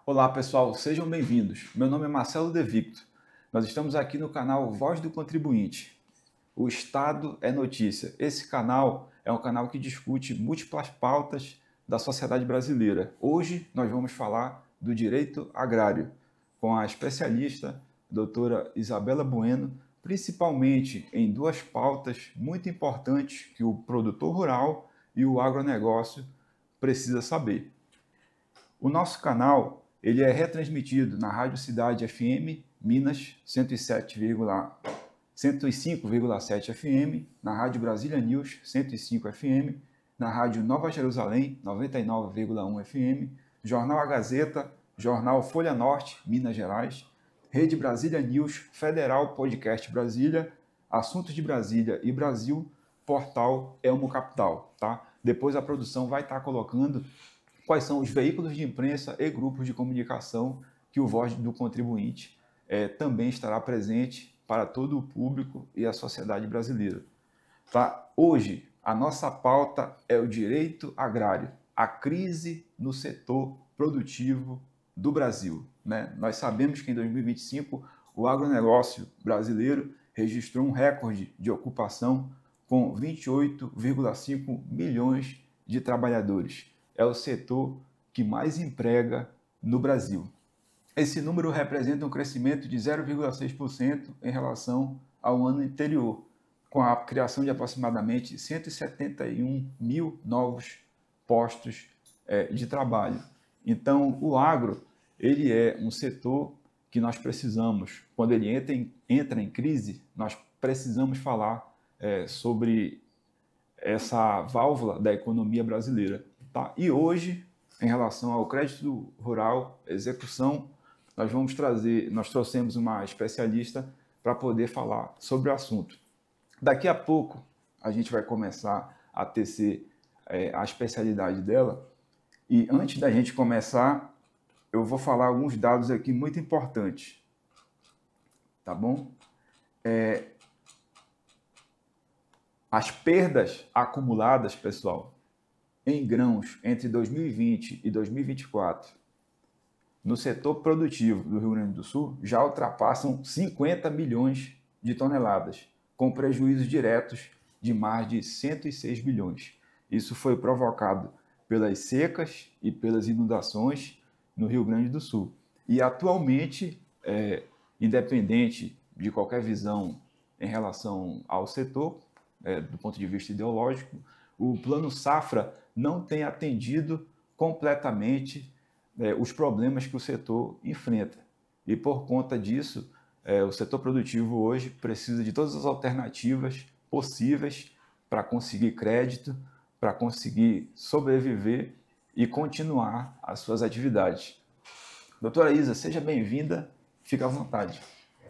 Olá pessoal, sejam bem-vindos. Meu nome é Marcelo De Victo. Nós estamos aqui no canal Voz do Contribuinte. O Estado é Notícia. Esse canal é um canal que discute múltiplas pautas da sociedade brasileira. Hoje nós vamos falar do direito agrário com a especialista doutora Isabela Bueno, principalmente em duas pautas muito importantes que o produtor rural e o agronegócio precisa saber. O nosso canal ele é retransmitido na Rádio Cidade FM, Minas 105,7 FM, na Rádio Brasília News 105 FM, na Rádio Nova Jerusalém 99,1 FM, Jornal A Gazeta, Jornal Folha Norte, Minas Gerais, Rede Brasília News, Federal Podcast Brasília, Assuntos de Brasília e Brasil, Portal Elmo Capital, tá? Depois a produção vai estar colocando quais são os veículos de imprensa e grupos de comunicação que o Voz do Contribuinte também estará presente para todo o público e a sociedade brasileira. Tá? Hoje, a nossa pauta é o direito agrário, a crise no setor produtivo do Brasil. Né? Nós sabemos que em 2025 o agronegócio brasileiro registrou um recorde de ocupação com 28,5 milhões de trabalhadores. É o setor que mais emprega no Brasil. Esse número representa um crescimento de 0,6% em relação ao ano anterior, com a criação de aproximadamente 171 mil novos postos de trabalho. Então, o agro ele é um setor que nós precisamos, quando ele entra em crise, nós precisamos falar sobre essa válvula da economia brasileira. Tá? E hoje, em relação ao crédito rural, execução, nós trouxemos uma especialista para poder falar sobre o assunto. Daqui a pouco, a gente vai começar a tecer a especialidade dela. E antes da gente começar, eu vou falar alguns dados aqui muito importantes. Tá bom? As perdas acumuladas, pessoal, em grãos entre 2020 e 2024, no setor produtivo do Rio Grande do Sul, já ultrapassam 50 milhões de toneladas, com prejuízos diretos de mais de 106 bilhões. Isso foi provocado pelas secas e pelas inundações no Rio Grande do Sul. E atualmente, independente de qualquer visão em relação ao setor, do ponto de vista ideológico, o Plano Safra não tem atendido completamente os problemas que o setor enfrenta. E por conta disso, o setor produtivo hoje precisa de todas as alternativas possíveis para conseguir crédito, para conseguir sobreviver e continuar as suas atividades. Doutora Isa, seja bem-vinda, fique à vontade.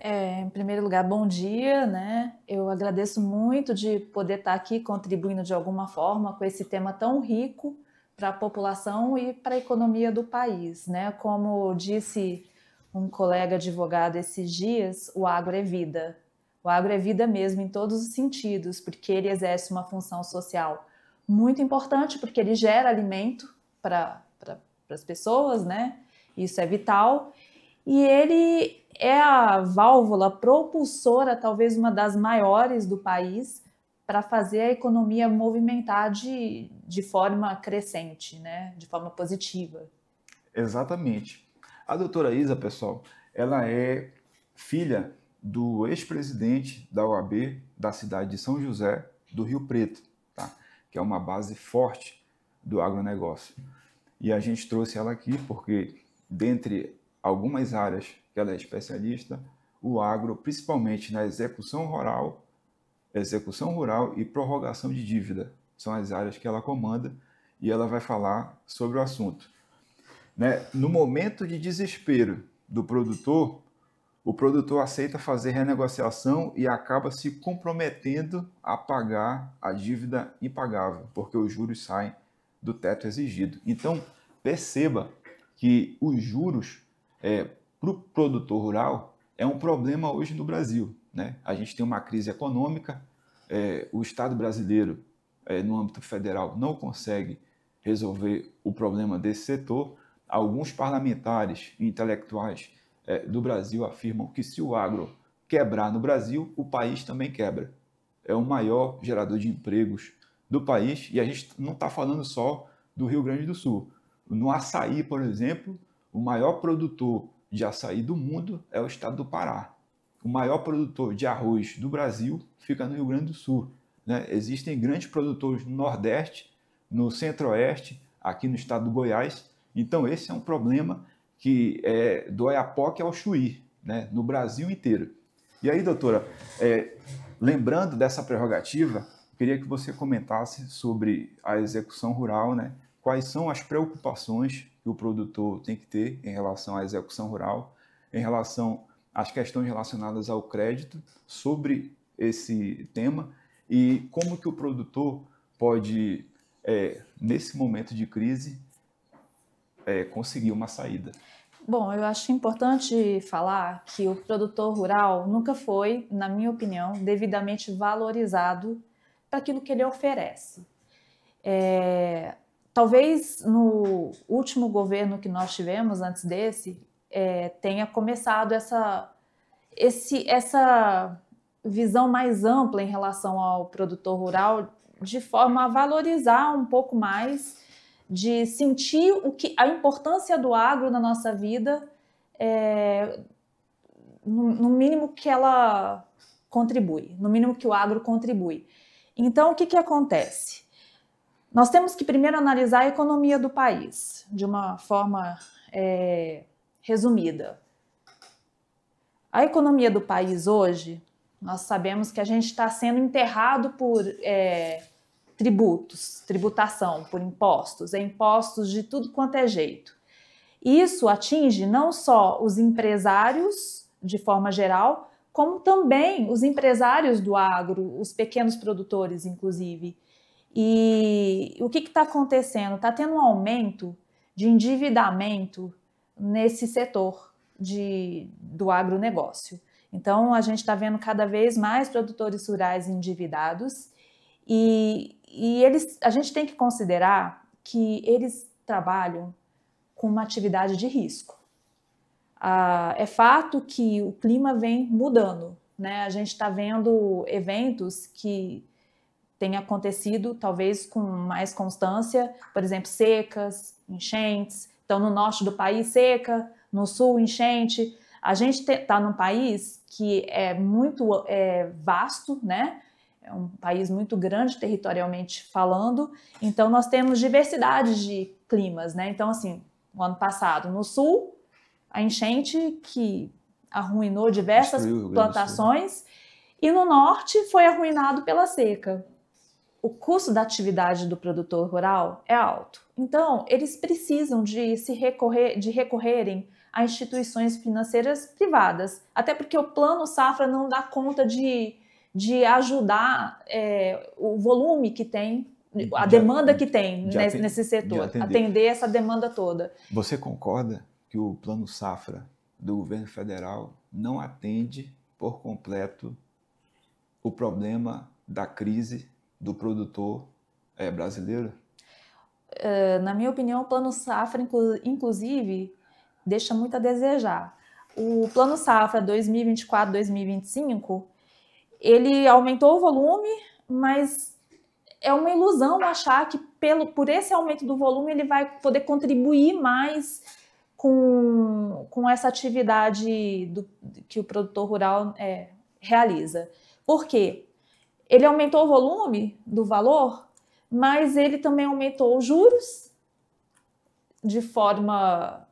Em primeiro lugar, bom dia, né? Eu agradeço muito de poder estar aqui contribuindo de alguma forma com esse tema tão rico para a população e para a economia do país, né? Como disse um colega advogado esses dias, o agro é vida. O agro é vida mesmo em todos os sentidos, porque ele exerce uma função social muito importante, porque ele gera alimento para as pessoas, né? Isso é vital. E ele é a válvula propulsora, talvez uma das maiores do país, para fazer a economia movimentar de forma crescente, né? De forma positiva. Exatamente. A doutora Isa, pessoal, ela é filha do ex-presidente da OAB da cidade de São José do Rio Preto, tá? Que é uma base forte do agronegócio. E a gente trouxe ela aqui porque, dentre algumas áreas que ela é especialista, o agro, principalmente na execução rural e prorrogação de dívida, são as áreas que ela comanda e ela vai falar sobre o assunto. Né? No momento de desespero do produtor, o produtor aceita fazer renegociação e acaba se comprometendo a pagar a dívida impagável, porque os juros saem do teto exigido. Então, perceba que os juros para o produtor rural é um problema hoje no Brasil. Né? A gente tem uma crise econômica, o Estado brasileiro, no âmbito federal, não consegue resolver o problema desse setor, alguns parlamentares e intelectuais do Brasil afirmam que se o agro quebrar no Brasil, o país também quebra. É o maior gerador de empregos do país, e a gente não está falando só do Rio Grande do Sul. No açaí, por exemplo, o maior produtor de açaí do mundo é o estado do Pará. O maior produtor de arroz do Brasil fica no Rio Grande do Sul, né? Existem grandes produtores no Nordeste, no Centro-Oeste, aqui no estado do Goiás. Então, esse é um problema que é do Oiapoque ao Chuí, né? No Brasil inteiro. E aí, doutora, lembrando dessa prerrogativa, queria que você comentasse sobre a execução rural, né? Quais são as preocupações que o produtor tem que ter em relação à execução rural, em relação às questões relacionadas ao crédito, sobre esse tema, e como que o produtor pode, nesse momento de crise, conseguir uma saída. Bom, eu acho importante falar que o produtor rural nunca foi, na minha opinião, devidamente valorizado para aquilo que ele oferece. Talvez no último governo que nós tivemos, antes desse, tenha começado essa visão mais ampla em relação ao produtor rural, de forma a valorizar um pouco mais, de sentir a importância do agro na nossa vida, no mínimo que ela contribui, no mínimo que o agro contribui. Então, o que acontece? Nós temos que primeiro analisar a economia do país, de uma forma resumida. A economia do país hoje, nós sabemos que a gente está sendo enterrado por tributação, por impostos, impostos de tudo quanto é jeito. Isso atinge não só os empresários, de forma geral, como também os empresários do agro, os pequenos produtores, inclusive. E o que está acontecendo? Está tendo um aumento de endividamento nesse setor do agronegócio. Então, a gente está vendo cada vez mais produtores rurais endividados e a gente tem que considerar que eles trabalham com uma atividade de risco. É fato que o clima vem mudando, né? A gente está vendo eventos que têm acontecido talvez com mais constância, por exemplo, secas, enchentes. Então, no norte do país, seca, no sul, enchente. A gente está num país que é muito vasto, né? É um país muito grande territorialmente falando, então nós temos diversidade de climas, né? Então, assim, o ano passado, no sul, a enchente que arruinou diversas plantações, e no norte foi arruinado pela seca. O custo da atividade do produtor rural é alto. Então, eles precisam de recorrerem a instituições financeiras privadas, até porque o Plano Safra não dá conta de ajudar o volume que tem, a demanda que tem nesse setor, atender essa demanda toda. Você concorda que o Plano Safra do governo federal não atende por completo o problema da crise do produtor brasileiro? Na minha opinião, o Plano Safra, inclusive, deixa muito a desejar. O Plano Safra 2024-2025, ele aumentou o volume, mas é uma ilusão achar que por esse aumento do volume ele vai poder contribuir mais com essa atividade que o produtor rural realiza. Por quê? Ele aumentou o volume do valor, mas ele também aumentou os juros de forma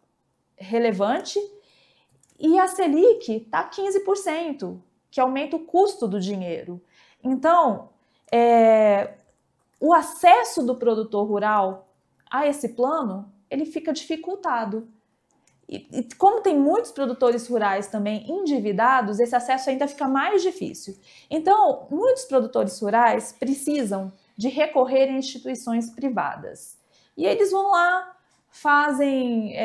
relevante, e a Selic está 15%, que aumenta o custo do dinheiro. Então, o acesso do produtor rural a esse plano, ele fica dificultado. E como tem muitos produtores rurais também endividados, esse acesso ainda fica mais difícil. Então, muitos produtores rurais precisam de recorrer a instituições privadas. E eles vão lá, fazem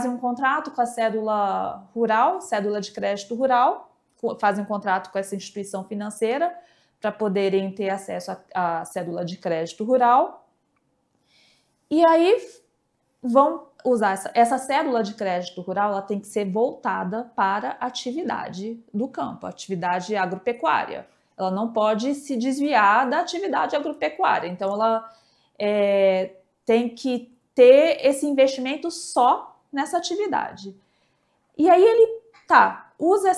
um contrato com a cédula rural, cédula de crédito rural, fazem um contrato com essa instituição financeira para poderem ter acesso à cédula de crédito rural. E aí vão usar essa cédula de crédito rural, ela tem que ser voltada para a atividade do campo, a atividade agropecuária. Ela não pode se desviar da atividade agropecuária. Então, ela tem que ter esse investimento só nessa atividade. E aí ele usa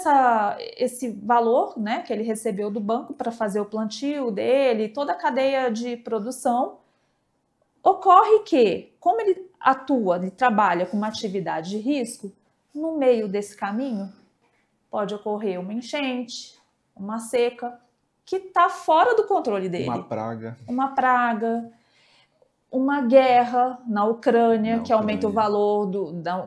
esse valor, né, que ele recebeu do banco para fazer o plantio dele, toda a cadeia de produção. Ocorre que, como ele atua, ele trabalha com uma atividade de risco, no meio desse caminho pode ocorrer uma enchente, uma seca, que está fora do controle dele. Uma praga, uma guerra na Ucrânia, que aumenta o valor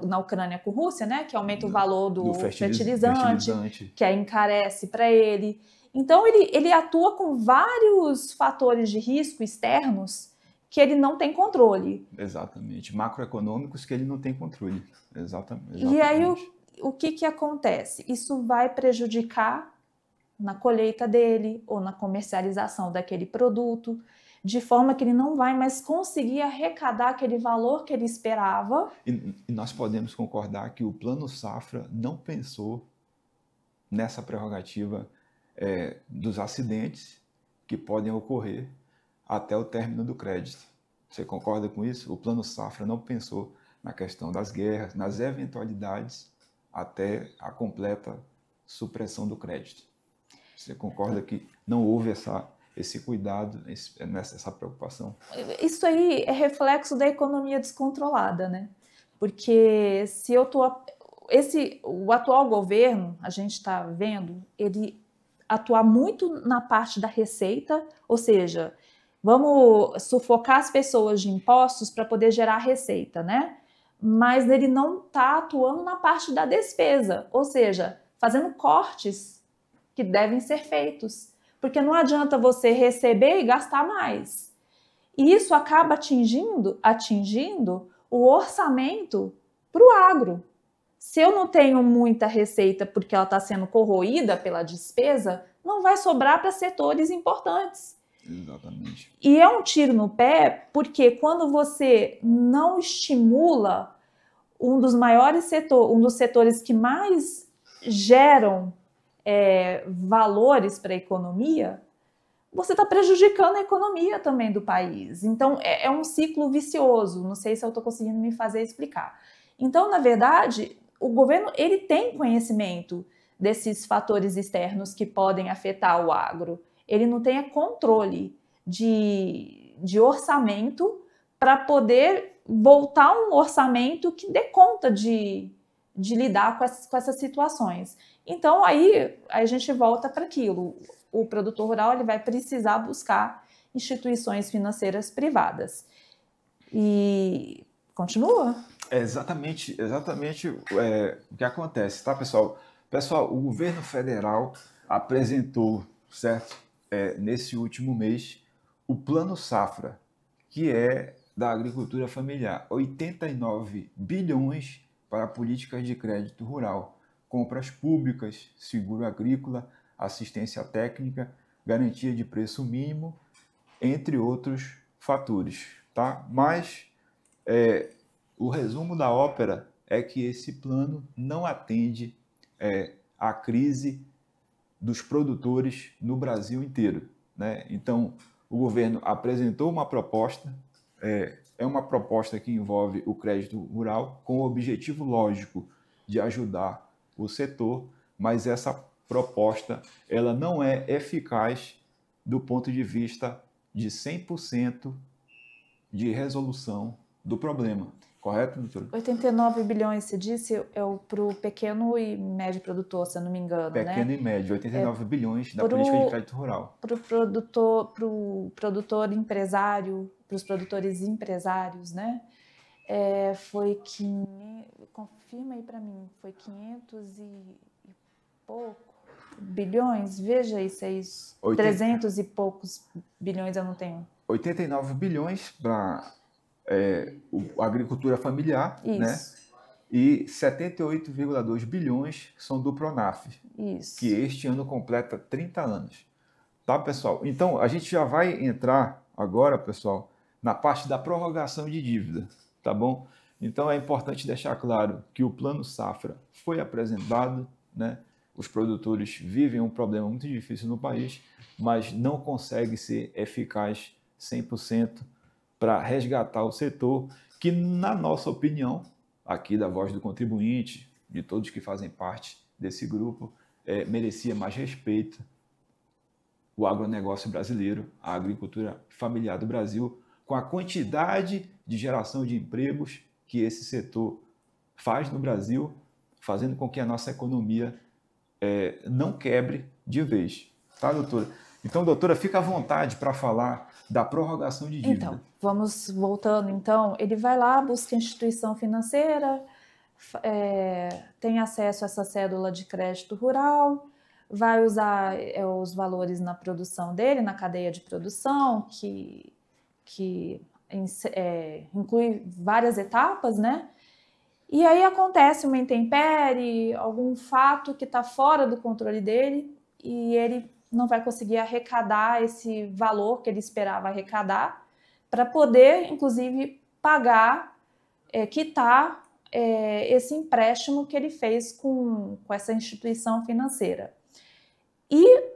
na Ucrânia com a Rússia, né? Que aumenta o valor do fertilizante, que aí encarece para ele. Então ele atua com vários fatores de risco externos que ele não tem controle. Exatamente. Macroeconômicos que ele não tem controle. Exatamente. E aí o que acontece? Isso vai prejudicar na colheita dele ou na comercialização daquele produto, de forma que ele não vai mais conseguir arrecadar aquele valor que ele esperava. E nós podemos concordar que o Plano Safra não pensou nessa prerrogativa dos acidentes que podem ocorrer até o término do crédito. Você concorda com isso? O Plano Safra não pensou na questão das guerras, nas eventualidades até a supressão do crédito. Você concorda que não houve esse cuidado, essa preocupação? Isso aí é reflexo da economia descontrolada, né? Porque o atual governo, a gente está vendo, ele atuar muito na parte da receita, ou seja, vamos sufocar as pessoas de impostos para poder gerar receita, né? Mas ele não está atuando na parte da despesa, ou seja, fazendo cortes que devem ser feitos. Porque não adianta você receber e gastar mais. E isso acaba atingindo o orçamento para o agro. Se eu não tenho muita receita porque ela está sendo corroída pela despesa, não vai sobrar para setores importantes. Exatamente. E é um tiro no pé porque quando você não estimula um dos setores que mais geram valores para a economia, você está prejudicando a economia também do país. Então, é um ciclo vicioso. Não sei se eu estou conseguindo me fazer explicar. Então, na verdade, o governo ele tem conhecimento desses fatores externos que podem afetar o agro. Ele não tem controle de orçamento para poder voltar um orçamento que dê conta de lidar com essas situações. Então, aí a gente volta para aquilo. O produtor rural ele vai precisar buscar instituições financeiras privadas. E continua. Exatamente o que acontece, tá, pessoal? Pessoal, o governo federal apresentou, certo, nesse último mês, o Plano Safra, que é da agricultura familiar, 89 bilhões para políticas de crédito rural, compras públicas, seguro agrícola, assistência técnica, garantia de preço mínimo, entre outros fatores, tá? Mas o resumo da ópera é que esse plano não atende à crise dos produtores no Brasil inteiro, né? Então, o governo apresentou uma proposta, é uma proposta que envolve o crédito rural com o objetivo lógico de ajudar o setor, mas essa proposta ela não é eficaz do ponto de vista de 100% de resolução do problema. Correto, doutor? 89 bilhões, você disse, para o pequeno e médio produtor, se eu não me engano, pequeno né? e médio, 89 bilhões da política de crédito rural. Para o produtor empresário, para os produtores empresários, né? Confirma aí para mim, foi 500 e pouco bilhões? Veja isso, é isso. 300 e poucos bilhões eu não tenho. 89 bilhões para a agricultura familiar, isso, né? E 78,2 bilhões são do Pronaf, isso, que este ano completa 30 anos. Tá, pessoal? Então, a gente já vai entrar agora, pessoal, na parte da prorrogação de dívida, tá bom? Então é importante deixar claro que o Plano Safra foi apresentado, né? Os produtores vivem um problema muito difícil no país, mas não consegue ser eficaz 100% para resgatar o setor, que, na nossa opinião, aqui da Voz do Contribuinte, de todos que fazem parte desse grupo, merecia mais respeito. O agronegócio brasileiro, a agricultura familiar do Brasil, com a quantidade de geração de empregos que esse setor faz no Brasil, fazendo com que a nossa economia não quebre de vez. Tá, doutora? Então, doutora, fica à vontade para falar da prorrogação de dívida. Então, vamos voltando. Então, ele vai lá, busca a instituição financeira, tem acesso a essa cédula de crédito rural, vai usar os valores na produção dele, na cadeia de produção, que inclui várias etapas, né? E aí acontece uma intempérie, algum fato que está fora do controle dele e ele não vai conseguir arrecadar esse valor que ele esperava arrecadar para poder, inclusive, pagar, quitar esse empréstimo que ele fez com essa instituição financeira. E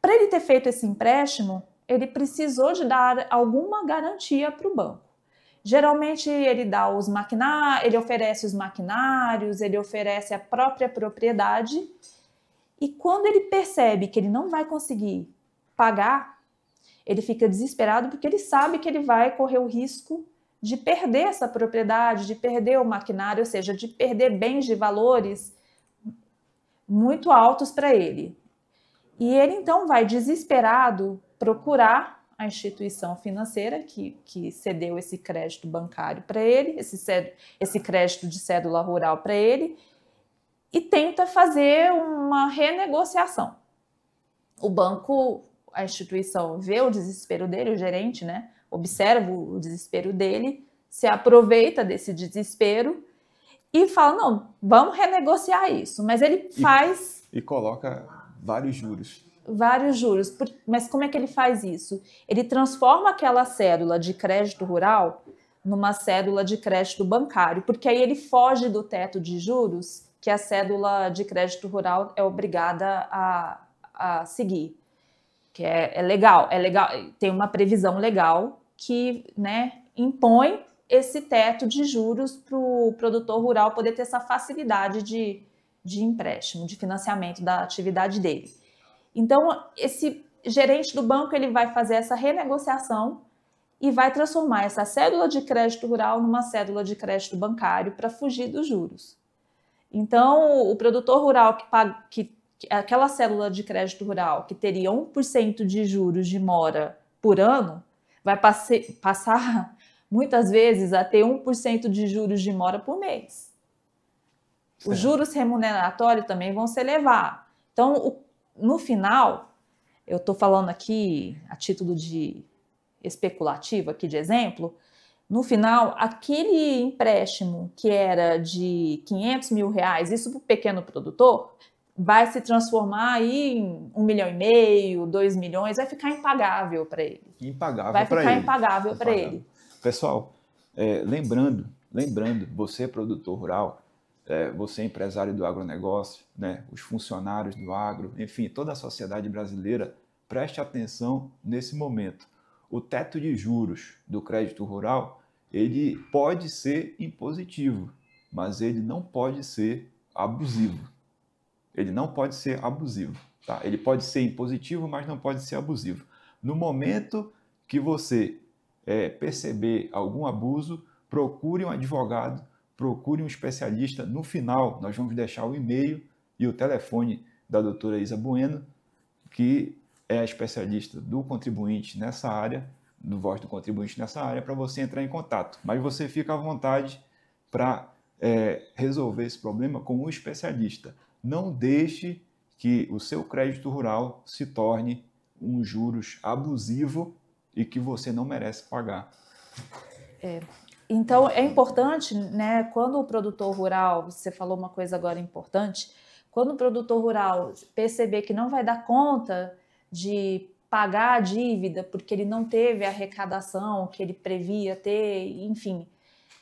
para ele ter feito esse empréstimo, ele precisou de dar alguma garantia para o banco. Geralmente ele dá ele oferece os maquinários, ele oferece a própria propriedade, e quando ele percebe que ele não vai conseguir pagar, ele fica desesperado porque ele sabe que ele vai correr o risco de perder essa propriedade, de perder o maquinário, ou seja, de perder bens de valores muito altos para ele. E ele então vai desesperado procurar a instituição financeira que cedeu esse crédito bancário para ele, esse crédito de cédula rural para ele, e tenta fazer uma renegociação. O banco, a instituição vê o desespero dele, o gerente, né, observa o desespero dele, se aproveita desse desespero e fala, não, vamos renegociar isso. Mas ele faz... E coloca vários juros. Vários juros. Mas como é que ele faz isso? Ele transforma aquela cédula de crédito rural numa cédula de crédito bancário, porque aí ele foge do teto de juros que a cédula de crédito rural é obrigada a seguir. Que é legal, tem uma previsão legal que, né, impõe esse teto de juros para o produtor rural poder ter essa facilidade de empréstimo, de financiamento da atividade dele. Então, esse gerente do banco ele vai fazer essa renegociação e vai transformar essa cédula de crédito rural numa cédula de crédito bancário para fugir dos juros. Então, o produtor rural que aquela cédula de crédito rural que teria 1% de juros de mora por ano, vai passar muitas vezes a ter 1% de juros de mora por mês. Certo. Os juros remuneratórios também vão se elevar. Então, no final, eu estou falando aqui a título de especulativo, aqui de exemplo, no final, aquele empréstimo que era de R$500 mil, isso para o pequeno produtor, vai se transformar aí em 1,5 milhão, 2 milhões, vai ficar impagável para ele. Vai ficar impagável para ele. Pessoal, lembrando, você produtor rural, você empresário do agronegócio, né, os funcionários do agro, enfim, toda a sociedade brasileira, preste atenção nesse momento. O teto de juros do crédito rural, ele pode ser impositivo, mas ele não pode ser abusivo. Ele não pode ser abusivo. Tá? Ele pode ser impositivo, mas não pode ser abusivo. No momento que você perceber algum abuso, procure um advogado, procure um especialista. No final, nós vamos deixar o e-mail e o telefone da doutora Isa Bueno, que é a especialista do contribuinte nessa área, do Voz do Contribuinte nessa área, para você entrar em contato. Mas você fica à vontade para resolver esse problema com um especialista. Não deixe que o seu crédito rural se torne um juros abusivo e que você não merece pagar. Então, é importante, né, quando o produtor rural, você falou uma coisa agora importante, quando o produtor rural perceber que não vai dar conta de pagar a dívida porque ele não teve a arrecadação que ele previa ter, enfim,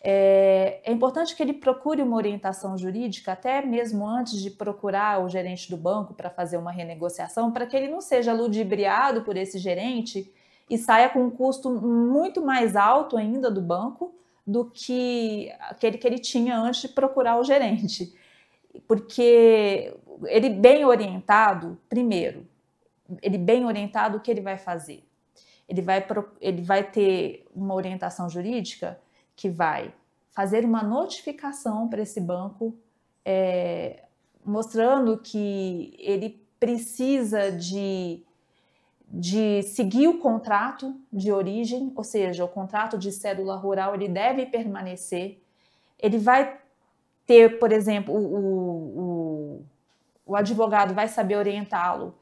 É importante que ele procure uma orientação jurídica, até mesmo antes de procurar o gerente do banco para fazer uma renegociação, para que ele não seja ludibriado por esse gerente e saia com um custo muito mais alto ainda do banco do que aquele que ele tinha antes de procurar o gerente. Porque ele bem orientado, primeiro, ele bem orientado, o que ele vai fazer? Ele vai ter uma orientação jurídica que vai fazer uma notificação para esse banco, mostrando que ele precisa de seguir o contrato de origem, ou seja, o contrato de cédula rural ele deve permanecer. Ele vai ter, por exemplo, o advogado vai saber orientá-lo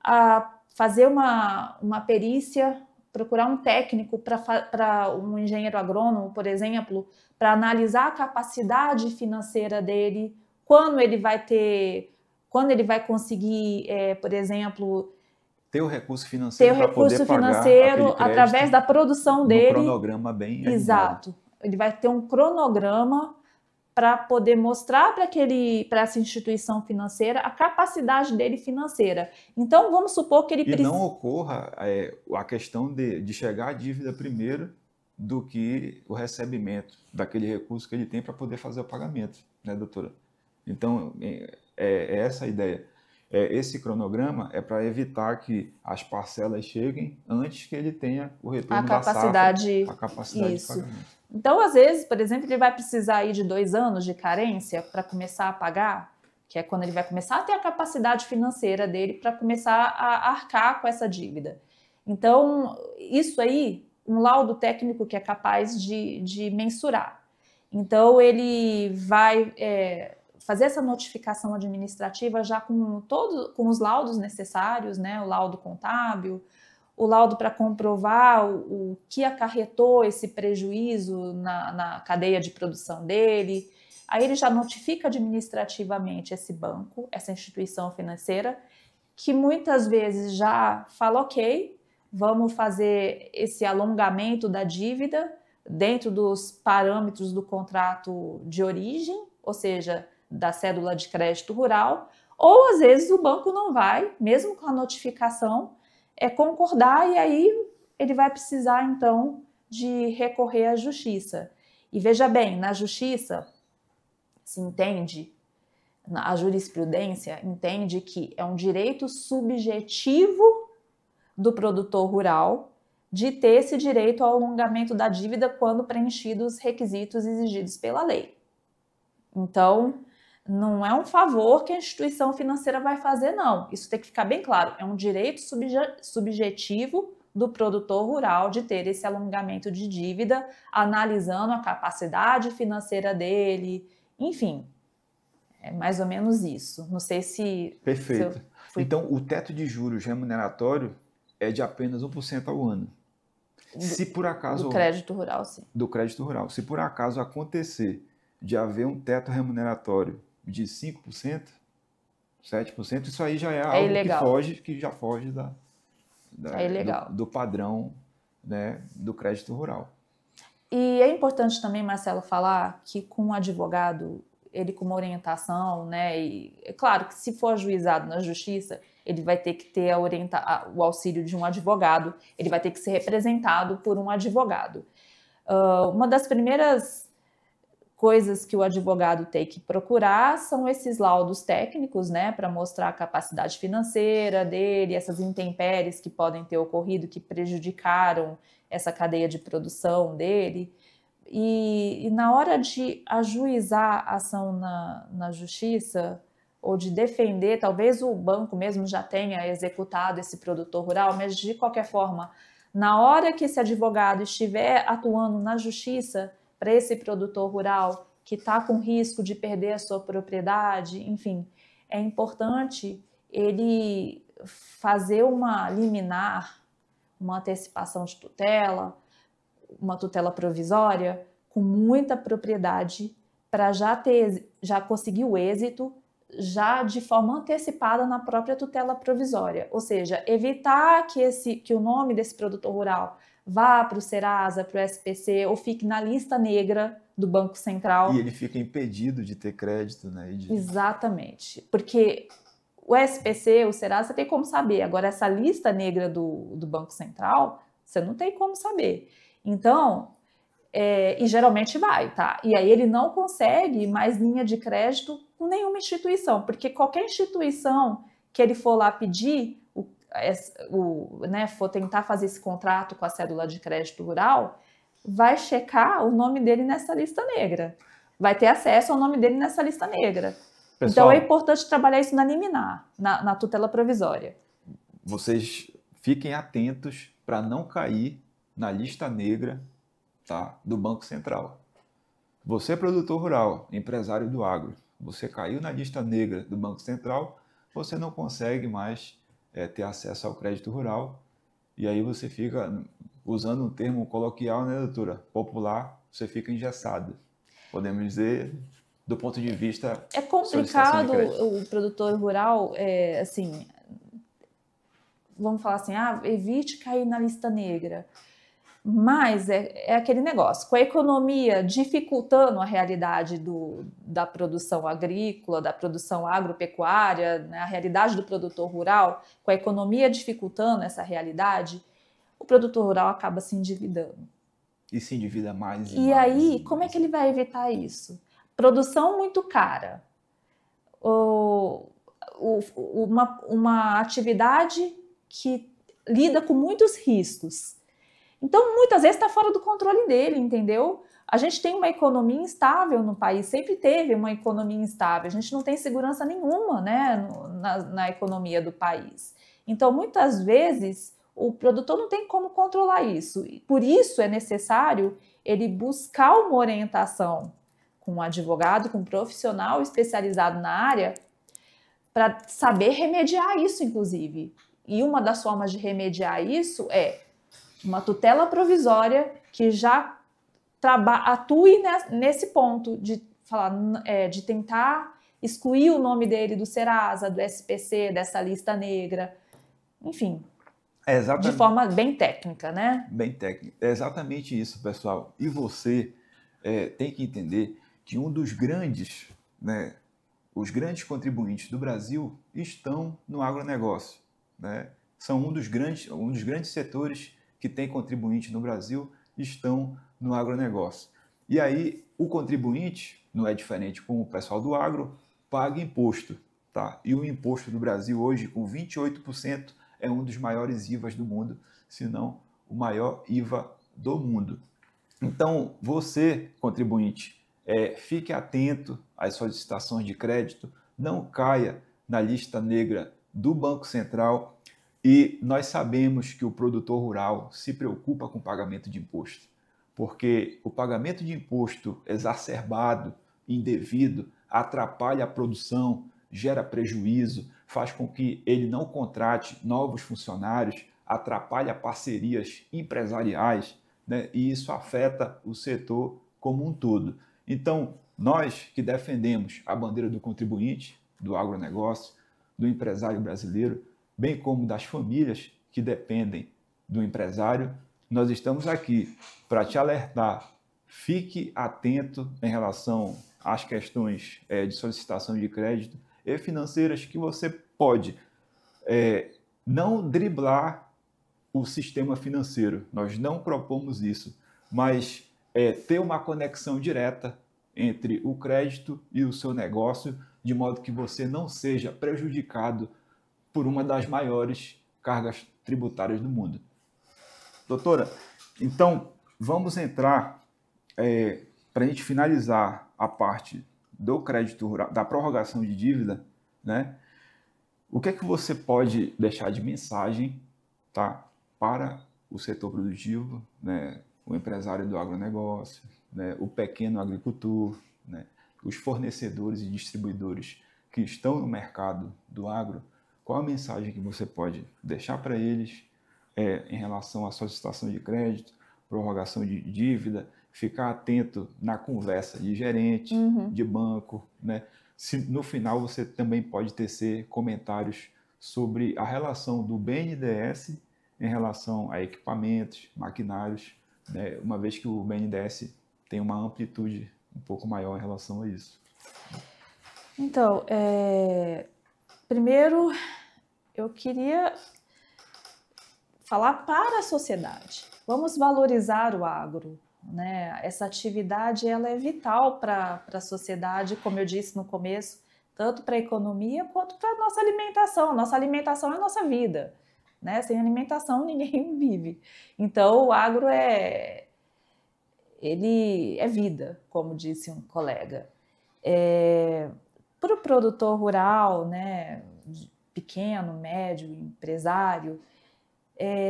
a fazer uma perícia, procurar um técnico para um engenheiro agrônomo, por exemplo, para analisar a capacidade financeira dele, quando ele vai conseguir, por exemplo, ter o recurso financeiro para poder pagar através da produção dele. Um cronograma bem exato. Alinhado. Ele vai ter um cronograma para poder mostrar para essa instituição financeira a capacidade dele financeira. Então, vamos supor que ele precisa... E não ocorra a questão de chegar a dívida primeiro do que o recebimento daquele recurso que ele tem para poder fazer o pagamento, né, doutora? Então, é essa a ideia. Esse cronograma é para evitar que as parcelas cheguem antes que ele tenha o retorno da safra, a capacidade de pagamento. Então, às vezes, por exemplo, ele vai precisar aí de 2 anos de carência para começar a pagar, que é quando ele vai começar a ter a capacidade financeira dele para começar a arcar com essa dívida. Então, isso aí, um laudo técnico que é capaz de mensurar. Então, ele vai fazer essa notificação administrativa já com os laudos necessários, né? O laudo contábil, o laudo para comprovar o que acarretou esse prejuízo na cadeia de produção dele. Aí ele já notifica administrativamente esse banco, essa instituição financeira, que muitas vezes já fala, ok, vamos fazer esse alongamento da dívida dentro dos parâmetros do contrato de origem, ou seja, da cédula de crédito rural, ou às vezes o banco não vai, mesmo com a notificação, concordar, e aí ele vai precisar então de recorrer à justiça. E veja bem, na justiça se entende, a jurisprudência entende que é um direito subjetivo do produtor rural de ter esse direito ao alongamento da dívida quando preenchidos os requisitos exigidos pela lei. Então, não é um favor que a instituição financeira vai fazer, não. Isso tem que ficar bem claro. É um direito subjetivo do produtor rural de ter esse alongamento de dívida, analisando a capacidade financeira dele. Enfim, é mais ou menos isso. Não sei se... Perfeito. Então, o teto de juros remuneratório é de apenas 1% ao ano. Se por acaso... Do crédito rural, sim. Do crédito rural. Se por acaso acontecer de haver um teto remuneratório de 5%, 7%, isso aí já é algo ilegal. que já foge do padrão, né, do crédito rural. E é importante também, Marcelo, falar que com o advogado, ele com uma orientação, né, e é claro que se for ajuizado na justiça, ele vai ter que ter o auxílio de um advogado, ele vai ter que ser representado por um advogado. Uma das primeiras coisas que o advogado tem que procurar são esses laudos técnicos, né, para mostrar a capacidade financeira dele, essas intempéries que podem ter ocorrido, que prejudicaram essa cadeia de produção dele. E na hora de ajuizar a ação na justiça, ou de defender, talvez o banco mesmo já tenha executado esse produtor rural, mas de qualquer forma, na hora que esse advogado estiver atuando na justiça, para esse produtor rural que está com risco de perder a sua propriedade, enfim, é importante ele fazer uma liminar, uma antecipação de tutela, uma tutela provisória com muita propriedade para já conseguir o êxito já de forma antecipada na própria tutela provisória, ou seja, evitar que o nome desse produtor rural vá para o Serasa, para o SPC ou fique na lista negra do Banco Central. E ele fica impedido de ter crédito, né? Exatamente, porque o SPC, o Serasa, você tem como saber. Agora, essa lista negra do Banco Central, você não tem como saber. Então, e geralmente vai, tá? E aí ele não consegue mais linha de crédito com nenhuma instituição, porque qualquer instituição que ele for lá pedir, né, for tentar fazer esse contrato com a cédula de crédito rural, vai checar o nome dele nessa lista negra. Vai ter acesso ao nome dele nessa lista negra. Pessoal, então é importante trabalhar isso na liminar, na tutela provisória. Vocês fiquem atentos para não cair na lista negra, tá, do Banco Central. Você, produtor rural, empresário do agro, você caiu na lista negra do Banco Central, você não consegue mais ter acesso ao crédito rural, e aí você fica, usando um termo coloquial, né, doutora? Popular, você fica engessado. Podemos dizer, do ponto de vista... É complicado o produtor rural, assim, vamos falar assim, evite cair na lista negra. Mas é aquele negócio, com a economia dificultando a realidade da produção agrícola, da produção agropecuária, né, a realidade do produtor rural, com a economia dificultando essa realidade, o produtor rural acaba se endividando. E se endivida mais e mais. Aí, como é que ele vai evitar isso? Produção muito cara, uma atividade que lida com muitos riscos. Então, muitas vezes está fora do controle dele, entendeu? A gente tem uma economia instável no país, sempre teve uma economia instável. A gente não tem segurança nenhuma, né, na economia do país. Então, muitas vezes, o produtor não tem como controlar isso. Por isso é necessário ele buscar uma orientação com um advogado, com um profissional especializado na área, para saber remediar isso, inclusive. E uma das formas de remediar isso é uma tutela provisória que já atue nesse ponto de de tentar excluir o nome dele do Serasa, do SPC, dessa lista negra, enfim, de forma bem técnica, né? Bem técnica. É exatamente isso, pessoal. E você tem que entender que um dos grandes, né, os grandes contribuintes do Brasil estão no agronegócio, né? São um dos grandes setores que tem contribuinte no Brasil estão no agronegócio. E aí o contribuinte, não é diferente com o pessoal do agro, paga imposto, tá? E o imposto do Brasil hoje, com 28%, é um dos maiores IVAs do mundo, se não o maior IVA do mundo. Então, você, contribuinte, fique atento às solicitações de crédito, não caia na lista negra do Banco Central. E nós sabemos que o produtor rural se preocupa com o pagamento de imposto, porque o pagamento de imposto exacerbado, indevido, atrapalha a produção, gera prejuízo, faz com que ele não contrate novos funcionários, atrapalha parcerias empresariais, né? E isso afeta o setor como um todo. Então, nós que defendemos a bandeira do contribuinte, do agronegócio, do empresário brasileiro, bem como das famílias que dependem do empresário, nós estamos aqui para te alertar. Fique atento em relação às questões de solicitação de crédito e financeiras que você pode não driblar o sistema financeiro. Nós não propomos isso, mas ter uma conexão direta entre o crédito e o seu negócio, de modo que você não seja prejudicado por uma das maiores cargas tributárias do mundo. Doutora, então vamos entrar para a gente finalizar a parte do crédito rural, da prorrogação de dívida, né? O que é que você pode deixar de mensagem, tá, para o setor produtivo, né, o empresário do agronegócio, né, o pequeno agricultor, né, os fornecedores e distribuidores que estão no mercado do agro? Qual a mensagem que você pode deixar para eles em relação à solicitação de crédito, prorrogação de dívida, ficar atento na conversa de gerente, de banco, né? Se no final você também pode tecer comentários sobre a relação do BNDES em relação a equipamentos, maquinários, né? Uma vez que o BNDES tem uma amplitude um pouco maior em relação a isso. Então, primeiro eu queria falar para a sociedade. Vamos valorizar o agro, né? Essa atividade ela é vital para a sociedade, como eu disse no começo, tanto para a economia quanto para a nossa alimentação. Nossa alimentação é a nossa vida, né? Sem alimentação ninguém vive. Então o agro ele é vida, como disse um colega. Para o produtor rural, né, pequeno, médio, empresário,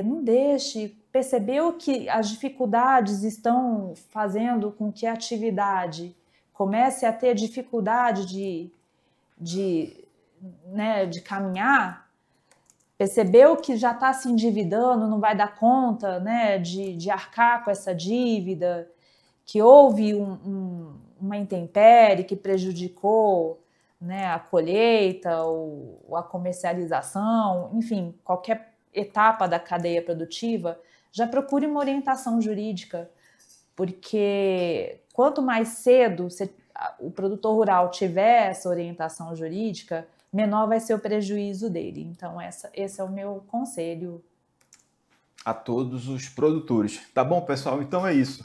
não deixe, percebeu que as dificuldades estão fazendo com que a atividade comece a ter dificuldade de caminhar, percebeu que já está se endividando, não vai dar conta, né, de arcar com essa dívida, que houve uma intempérie que prejudicou, né, a colheita ou a comercialização, enfim, qualquer etapa da cadeia produtiva, já procure uma orientação jurídica, porque quanto mais cedo o produtor rural tiver essa orientação jurídica, menor vai ser o prejuízo dele. Então, esse é o meu conselho. A todos os produtores. Tá bom, pessoal? Então é isso.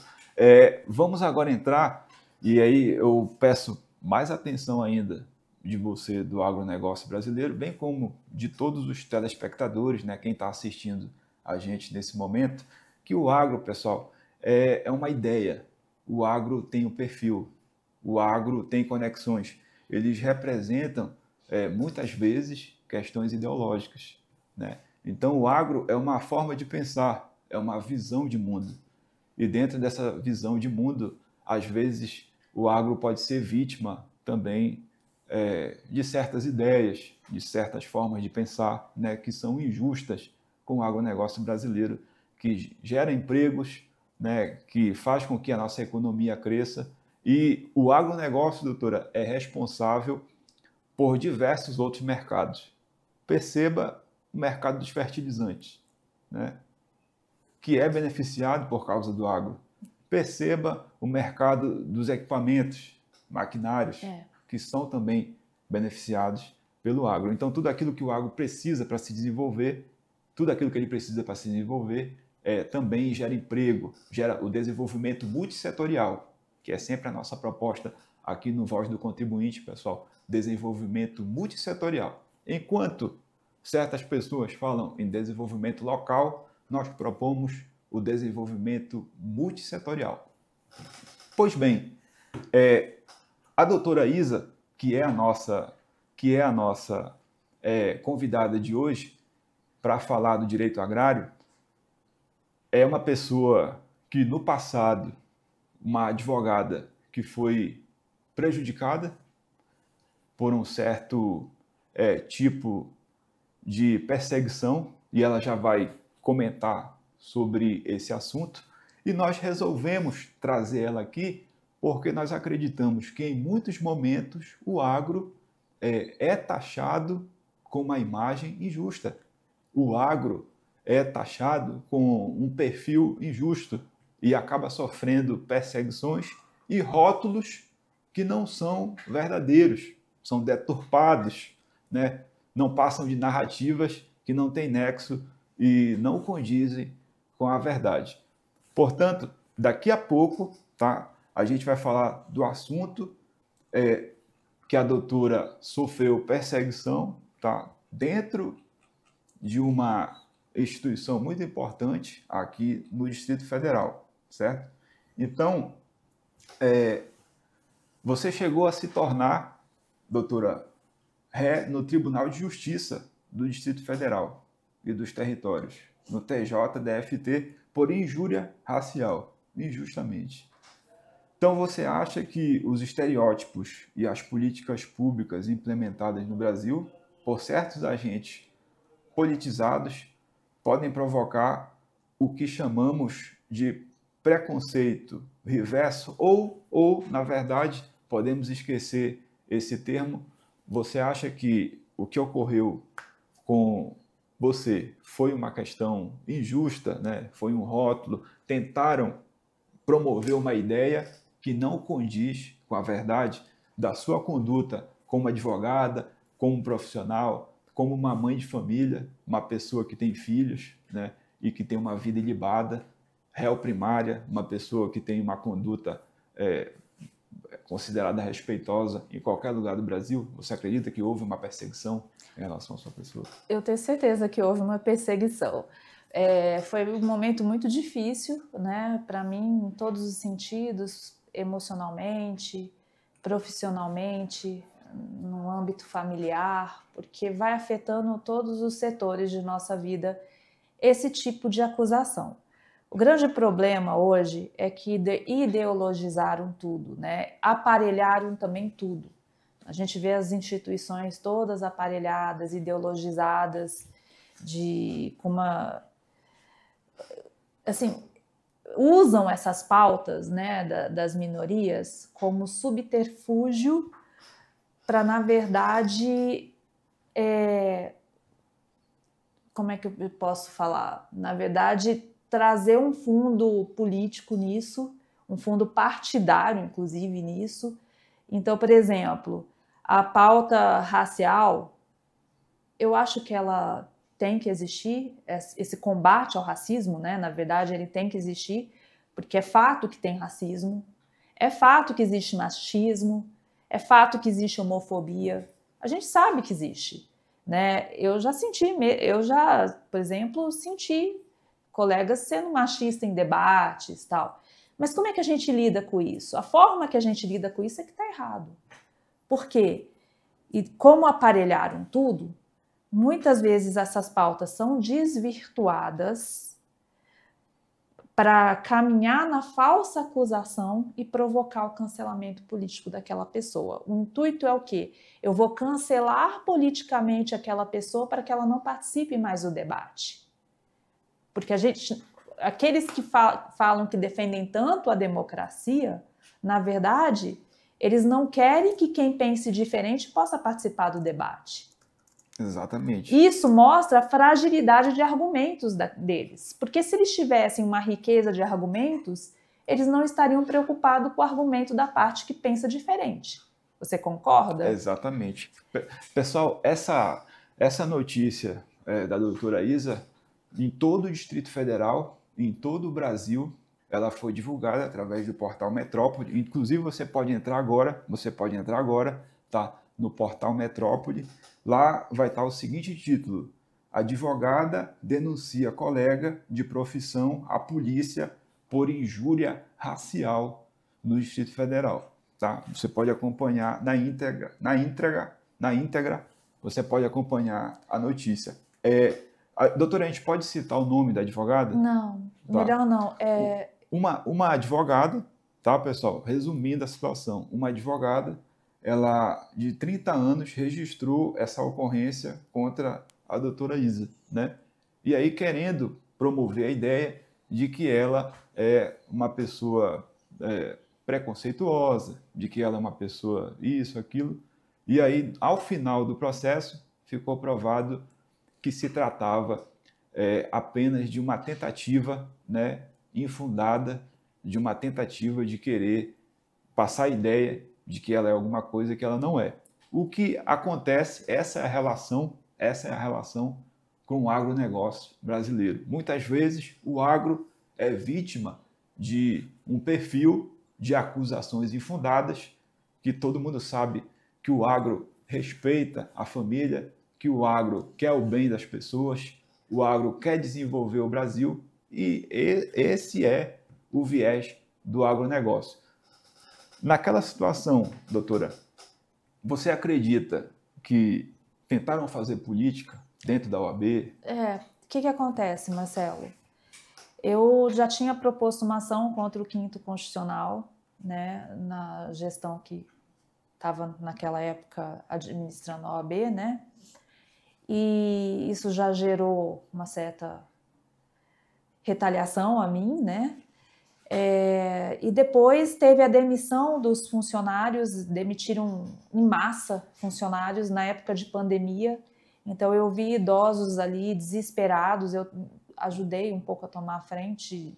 Vamos agora entrar, e aí eu peço mais atenção ainda de você do agronegócio brasileiro, bem como de todos os telespectadores, né, quem está assistindo a gente nesse momento, que o agro, pessoal, é uma ideia. O agro tem um perfil, o agro tem conexões. Eles representam, muitas vezes, questões ideológicas, né? Então, o agro é uma forma de pensar, é uma visão de mundo. E dentro dessa visão de mundo, às vezes, o agro pode ser vítima também de certas ideias, de certas formas de pensar, né, que são injustas com o agronegócio brasileiro, que gera empregos, né, que faz com que a nossa economia cresça. E o agronegócio, doutora, é responsável por diversos outros mercados. Perceba o mercado dos fertilizantes, né, que é beneficiado por causa do agro. Perceba o mercado dos equipamentos, maquinários, que são também beneficiados pelo agro. Então, tudo aquilo que o agro precisa para se desenvolver, tudo aquilo que ele precisa para se desenvolver, também gera emprego, gera o desenvolvimento multissetorial, que é sempre a nossa proposta aqui no Voz do Contribuinte, pessoal, desenvolvimento multissetorial. Enquanto certas pessoas falam em desenvolvimento local, nós propomos o desenvolvimento multissetorial. Pois bem, a doutora Isa, que é a nossa convidada de hoje para falar do direito agrário, é uma pessoa que no passado, uma advogada que foi prejudicada por um certo tipo de perseguição, e ela já vai comentar sobre esse assunto, e nós resolvemos trazer ela aqui porque nós acreditamos que em muitos momentos o agro é taxado com uma imagem injusta. O agro é taxado com um perfil injusto e acaba sofrendo perseguições e rótulos que não são verdadeiros, são deturpados, né? Não passam de narrativas que não têm nexo e não condizem com a verdade. Portanto, daqui a pouco, tá, a gente vai falar do assunto que a doutora sofreu perseguição, tá, dentro de uma instituição muito importante aqui no Distrito Federal, certo? Então, você chegou a se tornar, doutora, ré no Tribunal de Justiça do Distrito Federal e dos Territórios, no TJDFT, por injúria racial, injustamente. Então, você acha que os estereótipos e as políticas públicas implementadas no Brasil por certos agentes politizados podem provocar o que chamamos de preconceito reverso ou, na verdade, podemos esquecer esse termo? Você acha que o que ocorreu com você foi uma questão injusta, né? Foi um rótulo, tentaram promover uma ideia que não condiz com a verdade da sua conduta como advogada, como profissional, como uma mãe de família, uma pessoa que tem filhos, né, e que tem uma vida ilibada, réu primária, uma pessoa que tem uma conduta considerada respeitosa em qualquer lugar do Brasil? Você acredita que houve uma perseguição em relação à sua pessoa? Eu tenho certeza que houve uma perseguição. Foi um momento muito difícil, né, para mim, em todos os sentidos, emocionalmente, profissionalmente, no âmbito familiar, porque vai afetando todos os setores de nossa vida esse tipo de acusação. O grande problema hoje é que ideologizaram tudo, né? Aparelharam também tudo. A gente vê as instituições todas aparelhadas, ideologizadas, assim, usam essas pautas, né, das minorias como subterfúgio para, na verdade, como é que eu posso falar? Na verdade, trazer um fundo político nisso, um fundo partidário, inclusive, nisso. Então, por exemplo, a pauta racial, eu acho que ela tem que existir, esse combate ao racismo, né? Na verdade, ele tem que existir, porque é fato que tem racismo, é fato que existe machismo, é fato que existe homofobia, a gente sabe que existe, né? Eu já, por exemplo, senti colegas sendo machistas em debates e tal. Mas como é que a gente lida com isso? A forma que a gente lida com isso é que está errado. Por quê? E como aparelharam tudo, muitas vezes essas pautas são desvirtuadas para caminhar na falsa acusação e provocar o cancelamento político daquela pessoa. O intuito é o quê? Eu vou cancelar politicamente aquela pessoa para que ela não participe mais do debate. Porque aqueles que falam que defendem tanto a democracia, na verdade, eles não querem que quem pense diferente possa participar do debate. Exatamente. Isso mostra a fragilidade de argumentos deles. Porque se eles tivessem uma riqueza de argumentos, eles não estariam preocupados com o argumento da parte que pensa diferente. Você concorda? Exatamente. Pessoal, essa notícia da doutora Isa, em todo o Distrito Federal, em todo o Brasil, ela foi divulgada através do portal Metrópole. Inclusive, você pode entrar agora, tá? No portal Metrópole. Lá vai estar o seguinte título: advogada denuncia colega de profissão à polícia por injúria racial no Distrito Federal. Tá? Você pode acompanhar na íntegra, você pode acompanhar a notícia. Doutora, a gente pode citar o nome da advogada? Não, Tá. melhor não. Uma advogada, tá, pessoal? Resumindo a situação, uma advogada, ela de 30 anos registrou essa ocorrência contra a doutora Isa, né? E aí querendo promover a ideia de que ela é uma pessoa preconceituosa, de que ela é uma pessoa isso, aquilo. E aí, ao final do processo, ficou provado que se tratava apenas de uma tentativa, né, infundada, de uma tentativa de querer passar a ideia de que ela é alguma coisa que ela não é. O que acontece, essa é a relação com o agronegócio brasileiro. Muitas vezes o agro é vítima de um perfil de acusações infundadas, que todo mundo sabe que o agro respeita a família, que o agro quer o bem das pessoas, o agro quer desenvolver o Brasil, e esse é o viés do agronegócio. Naquela situação, doutora, você acredita que tentaram fazer política dentro da OAB? O que acontece, Marcelo? Eu já tinha proposto uma ação contra o 5º Constitucional, né, na gestão que estava naquela época administrando a OAB, né? E isso já gerou uma certa retaliação a mim, né? E depois teve a demissão dos funcionários, demitiram em massa funcionários na época de pandemia. Então eu vi idosos ali desesperados, eu ajudei um pouco a tomar a frente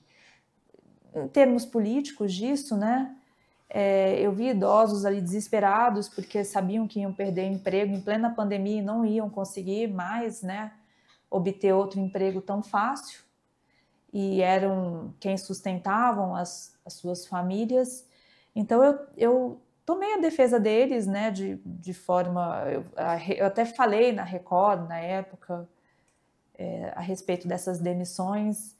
em termos políticos disso, né? Eu vi idosos ali desesperados porque sabiam que iam perder emprego em plena pandemia e não iam conseguir mais, né, obter outro emprego tão fácil. E eram quem sustentavam as suas famílias. Então eu tomei a defesa deles, né, de forma... Eu até falei na Record, na época, a respeito dessas demissões.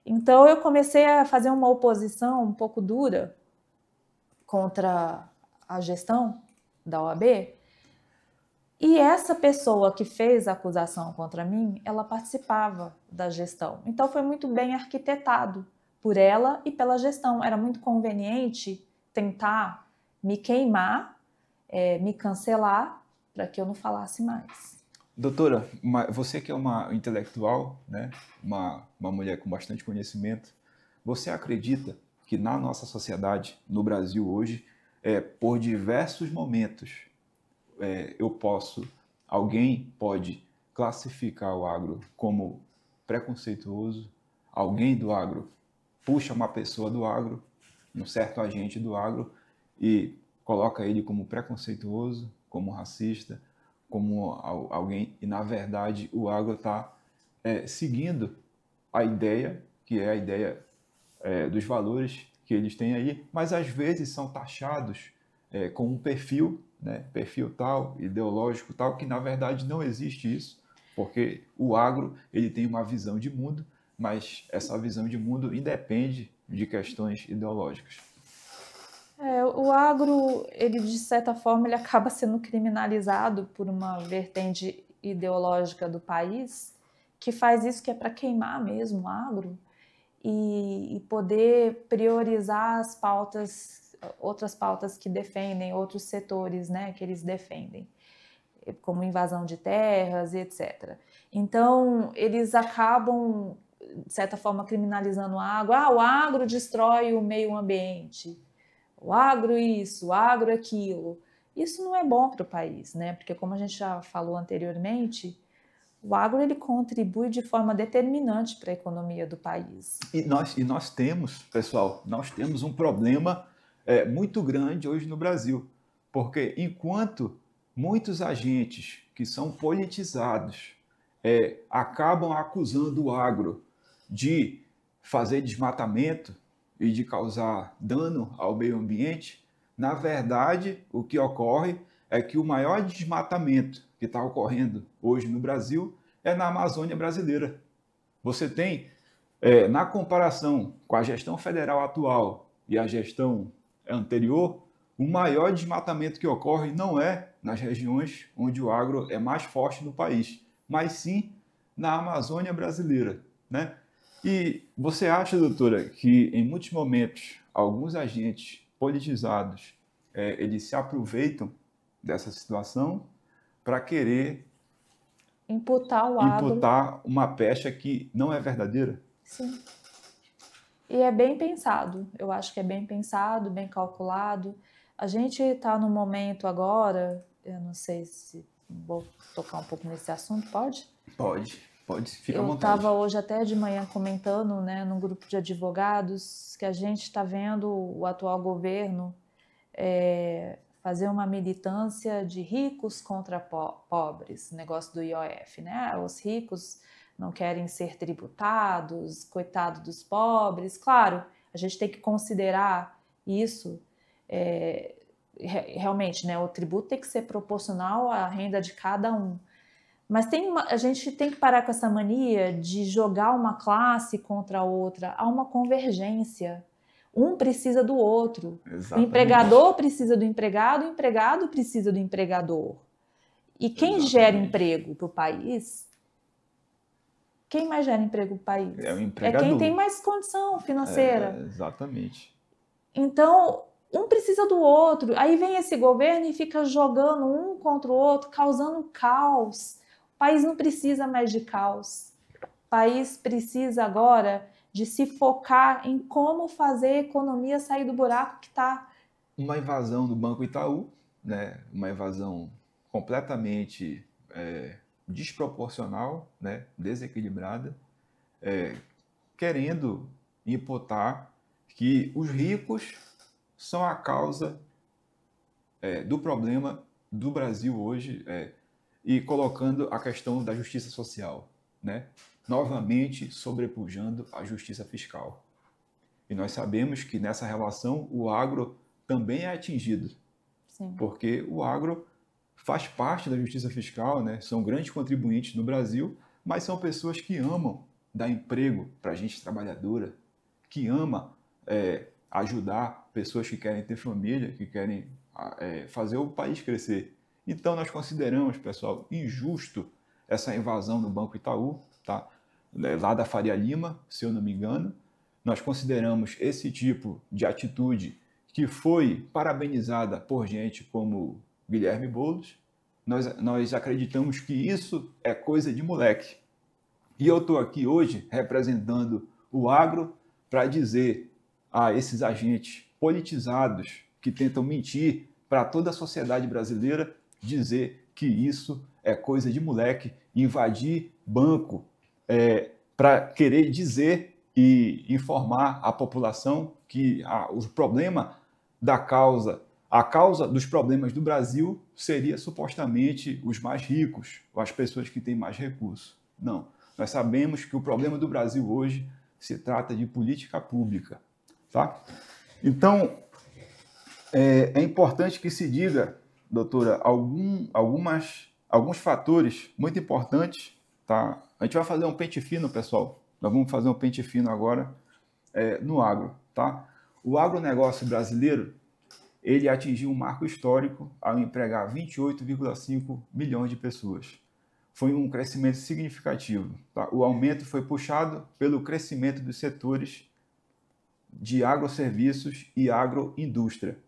Então eu comecei a fazer uma oposição um pouco dura contra a gestão da OAB, e essa pessoa que fez a acusação contra mim, ela participava da gestão. Então foi muito bem arquitetado por ela e pela gestão. Era muito conveniente tentar me queimar, me cancelar, para que eu não falasse mais. Doutora, você que é uma intelectual, né? Uma mulher com bastante conhecimento, você acredita que na nossa sociedade, no Brasil hoje, por diversos momentos, alguém pode classificar o agro como preconceituoso, alguém do agro puxa uma pessoa do agro, um certo agente do agro, e coloca ele como preconceituoso, como racista, como alguém, e na verdade o agro está seguindo a ideia, que é a ideia dos valores que eles têm aí, mas às vezes são taxados com um perfil, né, perfil tal, ideológico tal, que na verdade não existe isso, porque o agro ele tem uma visão de mundo, mas essa visão de mundo independe de questões ideológicas. O agro, ele de certa forma, ele acaba sendo criminalizado por uma vertente ideológica do país que faz isso, que é para queimar mesmo o agro e poder priorizar as pautas, outras pautas que defendem, outros setores, né, que eles defendem, como invasão de terras e etc. Então, eles acabam, de certa forma, criminalizando o agro. O agro destrói o meio ambiente. O agro isso, o agro aquilo. Isso não é bom para o país, né? Porque como a gente já falou anteriormente, o agro ele contribui de forma determinante para a economia do país. E nós temos, pessoal, nós temos um problema muito grande hoje no Brasil, porque enquanto muitos agentes que são politizados acabam acusando o agro de fazer desmatamento e de causar dano ao meio ambiente, na verdade, o que ocorre é que o maior desmatamento que está ocorrendo hoje no Brasil é na Amazônia brasileira. Você tem, na comparação com a gestão federal atual e a gestão anterior, o maior desmatamento que ocorre não é nas regiões onde o agro é mais forte no país, mas sim na Amazônia brasileira, né? E você acha, doutora, que em muitos momentos alguns agentes politizados eles se aproveitam dessa situação para querer imputar o agro, imputar uma pecha que não é verdadeira? Sim. E é bem pensado, eu acho que é bem pensado, bem calculado. A gente está num momento agora, eu não sei se vou tocar um pouco nesse assunto, pode? Pode, fica à Eu vontade. estava hoje até de manhã comentando, né, num grupo de advogados, que a gente está vendo o atual governo fazer uma militância de ricos contra pobres, negócio do IOF, né? Os ricos não querem ser tributados, coitado dos pobres. Claro, a gente tem que considerar isso, realmente, né? O tributo tem que ser proporcional à renda de cada um. Mas a gente tem que parar com essa mania de jogar uma classe contra a outra. Há uma convergência. Um precisa do outro. Exatamente. O empregador precisa do empregado, o empregado precisa do empregador. E quem gera emprego para o país? Quem mais gera emprego para o país? É o empregador. É quem tem mais condição financeira. Exatamente. Então, um precisa do outro. Aí vem esse governo e fica jogando um contra o outro, causando caos. O país não precisa mais de caos. O país precisa agora de se focar em como fazer a economia sair do buraco que está. Uma invasão do Banco Itaú, né? Uma invasão completamente desproporcional, né? Desequilibrada, querendo imputar que os ricos são a causa do problema do Brasil hoje, e colocando a questão da justiça social, né? Novamente sobrepujando a justiça fiscal. E nós sabemos que nessa relação o agro também é atingido. Sim. Porque o agro faz parte da justiça fiscal, né? São grandes contribuintes no Brasil, mas são pessoas que amam dar emprego para a gente trabalhadora, que ama ajudar pessoas que querem ter família, que querem fazer o país crescer. Então nós consideramos, pessoal, injusto essa invasão no Banco Itaú, tá? Lá da Faria Lima, se eu não me engano. Nós consideramos esse tipo de atitude que foi parabenizada por gente como Guilherme Boulos. Nós acreditamos que isso é coisa de moleque. E eu estou aqui hoje representando o agro para dizer a esses agentes politizados que tentam mentir para toda a sociedade brasileira, dizer que isso é coisa de moleque, invadir banco para querer dizer e informar a população que o problema a causa dos problemas do Brasil seria supostamente os mais ricos, ou as pessoas que têm mais recursos. Não. Nós sabemos que o problema do Brasil hoje se trata de política pública. Tá? Então, é importante que se diga, doutora, alguns fatores muito importantes. Tá? A gente vai fazer um pente fino, pessoal. Nós vamos fazer um pente fino agora no agro. Tá? O agronegócio brasileiro ele atingiu um marco histórico ao empregar 28,5 milhões de pessoas. Foi um crescimento significativo. Tá? O aumento foi puxado pelo crescimento dos setores de agroserviços e agroindústria,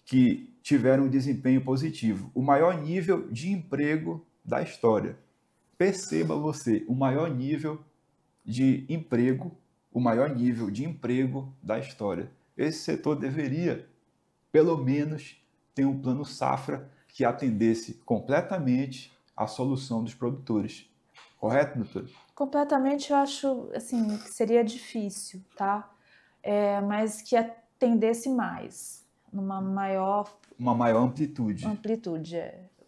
que tiveram um desempenho positivo. O maior nível de emprego da história. Perceba você, o maior nível de emprego da história. Esse setor deveria, pelo menos, ter um plano safra que atendesse completamente à solução dos produtores. Correto, doutor? Completamente, eu acho assim, que seria difícil, tá? Mas que atendesse mais, numa maior amplitude.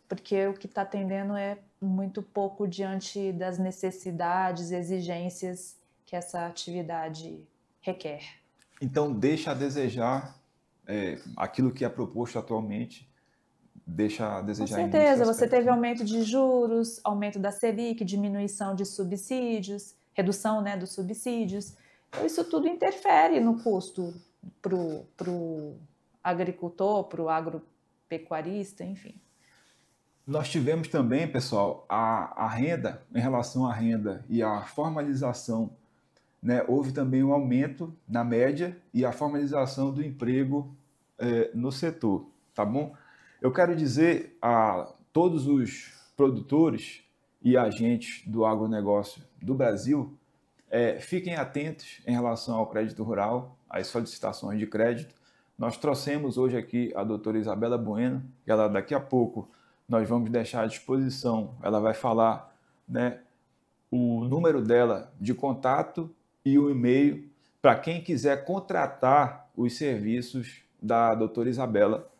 Porque o que está atendendo é muito pouco diante das necessidades e exigências que essa atividade requer. Então, deixa a desejar aquilo que é proposto atualmente, deixa a desejar. Com certeza, você teve aumento de juros, aumento da Selic, diminuição de subsídios, redução, né, dos subsídios. Então, isso tudo interfere no custo para o agricultor, para o agropecuarista, enfim. Nós tivemos também, pessoal, a renda, em relação à renda e à formalização, né, houve também um aumento na média e a formalização do emprego no setor, tá bom? Eu quero dizer a todos os produtores e agentes do agronegócio do Brasil, fiquem atentos em relação ao crédito rural, às solicitações de crédito. Nós trouxemos hoje aqui a doutora Isabela Bueno, que ela daqui a pouco nós vamos deixar à disposição, ela vai falar, né, o número dela de contato e o e-mail para quem quiser contratar os serviços da doutora Isabela.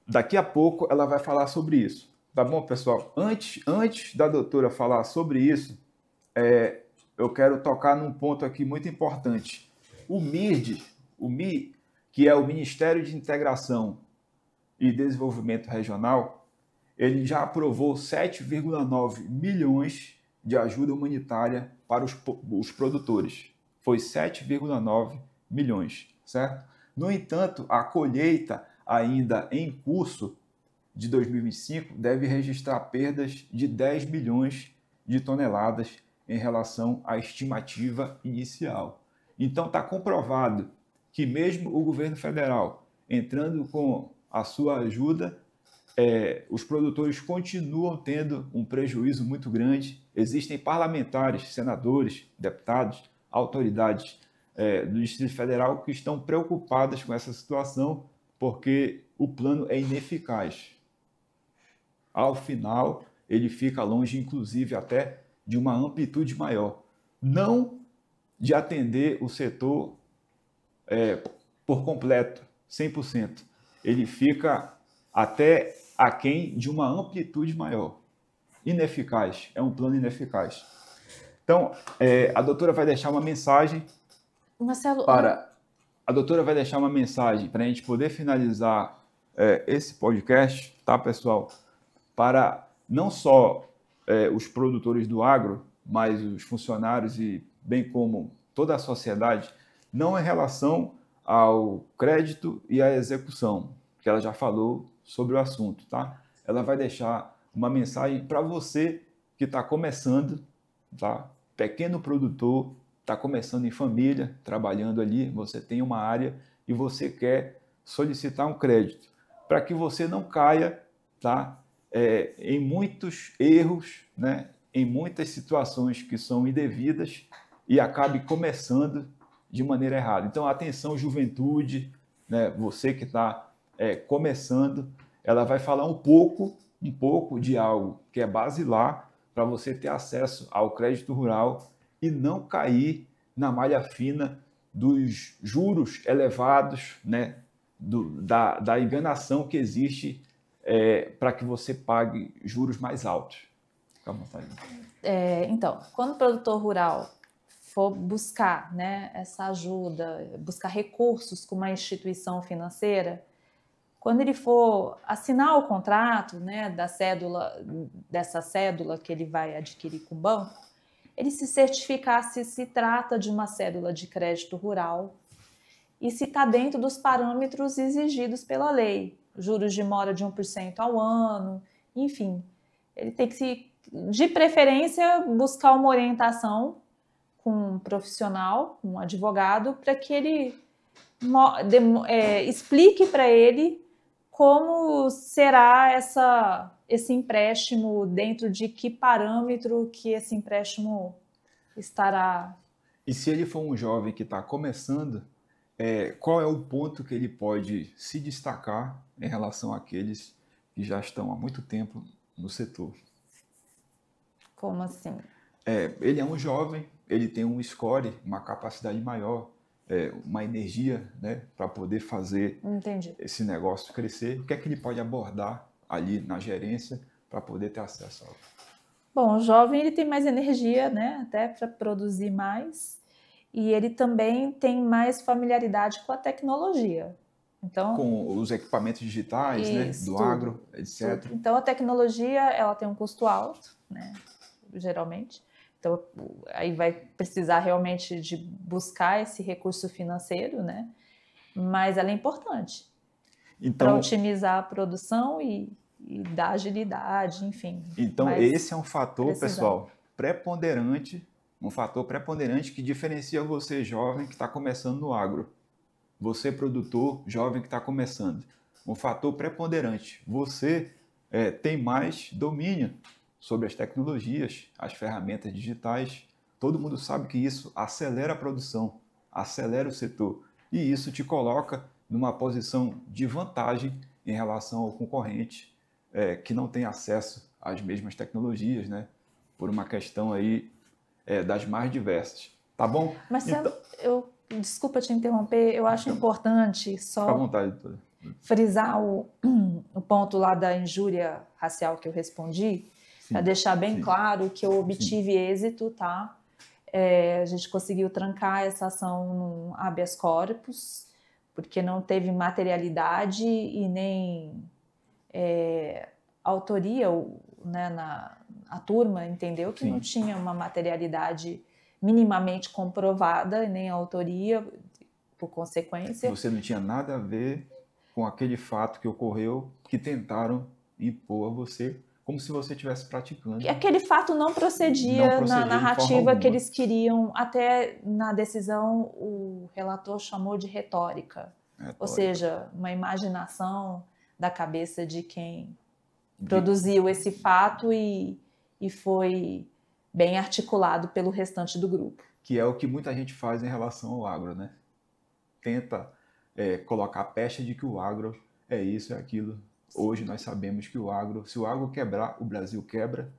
Daqui a pouco ela vai falar sobre isso. Tá bom, pessoal? Antes da doutora falar sobre isso, eu quero tocar num ponto aqui muito importante. O MIRD, que é o Ministério de Integração e Desenvolvimento Regional, ele já aprovou 7,9 milhões de ajuda humanitária para os produtores. Foi 7,9 milhões, certo? No entanto, a colheita ainda em curso de 2025 deve registrar perdas de 10 milhões de toneladas em relação à estimativa inicial. Então está comprovado que mesmo o governo federal entrando com a sua ajuda, os produtores continuam tendo um prejuízo muito grande. Existem parlamentares, senadores, deputados, autoridades do Distrito Federal que estão preocupadas com essa situação porque o plano é ineficaz. Ao final, ele fica longe, inclusive, até de uma amplitude maior. Não de atender o setor por completo, 100%. Ele fica até aquém de uma amplitude maior. Ineficaz, é um plano ineficaz. Então, a doutora vai deixar uma mensagem Marcelo, a doutora vai deixar uma mensagem para a gente poder finalizar esse podcast, tá, pessoal? Para não só os produtores do agro, mas os funcionários e bem como toda a sociedade, não em relação ao crédito e à execução, que ela já falou sobre o assunto, tá? Ela vai deixar uma mensagem para você que está começando, tá? Pequeno produtor, está começando em família, trabalhando ali, você tem uma área e você quer solicitar um crédito, para que você não caia, tá? Em muitos erros, né? Em muitas situações que são indevidas e acabe começando de maneira errada. Então, atenção, juventude, né? Você que está começando, ela vai falar um pouco de algo que é basilar para você ter acesso ao crédito rural e não cair na malha fina dos juros elevados, né? Da enganação que existe para que você pague juros mais altos. Fica à vontade. Então, quando o produtor rural for buscar, né, essa ajuda, buscar recursos com uma instituição financeira, quando ele for assinar o contrato, né, dessa cédula que ele vai adquirir com o banco, ele se certificar se trata de uma cédula de crédito rural e se está dentro dos parâmetros exigidos pela lei, juros de mora de 1% ao ano, enfim. Ele tem que, de preferência, buscar uma orientação com um profissional, um advogado, para que ele explique para ele como será esse empréstimo, dentro de que parâmetro que esse empréstimo estará. E se ele for um jovem que está começando, qual é o ponto que ele pode se destacar em relação àqueles que já estão há muito tempo no setor? Como assim? Ele é um jovem, ele tem um score, uma capacidade maior, uma energia, né, para poder fazer esse negócio crescer. O que é que ele pode abordar ali na gerência para poder ter acesso ao... Bom, o jovem ele tem mais energia, né, até para produzir mais, e ele também tem mais familiaridade com a tecnologia. Então, com os equipamentos digitais, né, do agro, etc. Tudo. Então, a tecnologia ela tem um custo alto, né, geralmente. Então, aí vai precisar realmente de buscar esse recurso financeiro, né? Mas ela é importante para otimizar a produção e dar agilidade, enfim. Então, esse é um fator, pessoal, preponderante, um fator preponderante que diferencia você, jovem, que está começando no agro. Você, produtor, jovem que está começando. Um fator preponderante. Você tem mais domínio sobre as tecnologias, as ferramentas digitais. Todo mundo sabe que isso acelera a produção, acelera o setor. E isso te coloca numa posição de vantagem em relação ao concorrente que não tem acesso às mesmas tecnologias, né? Por uma questão aí das mais diversas. Tá bom? Marcelo, desculpa te interromper, eu acho importante só à vontade, doutora, frisar o ponto lá da injúria racial que eu respondi, para deixar bem claro que eu obtive êxito, tá? A gente conseguiu trancar essa ação no habeas corpus, porque não teve materialidade e nem autoria, né, a turma entendeu que não tinha uma materialidade minimamente comprovada e nem autoria, por consequência. Você não tinha nada a ver com aquele fato que ocorreu, que tentaram impor a você, como se você estivesse praticando. E aquele fato não procedia na narrativa que eles queriam. Até na decisão o relator chamou de retórica. Ou seja, uma imaginação da cabeça de quem produziu esse fato e foi bem articulado pelo restante do grupo. Que é o que muita gente faz em relação ao agro, né? Tenta colocar a pecha de que o agro é isso, é aquilo. Hoje nós sabemos que se o agro quebrar, o Brasil quebra.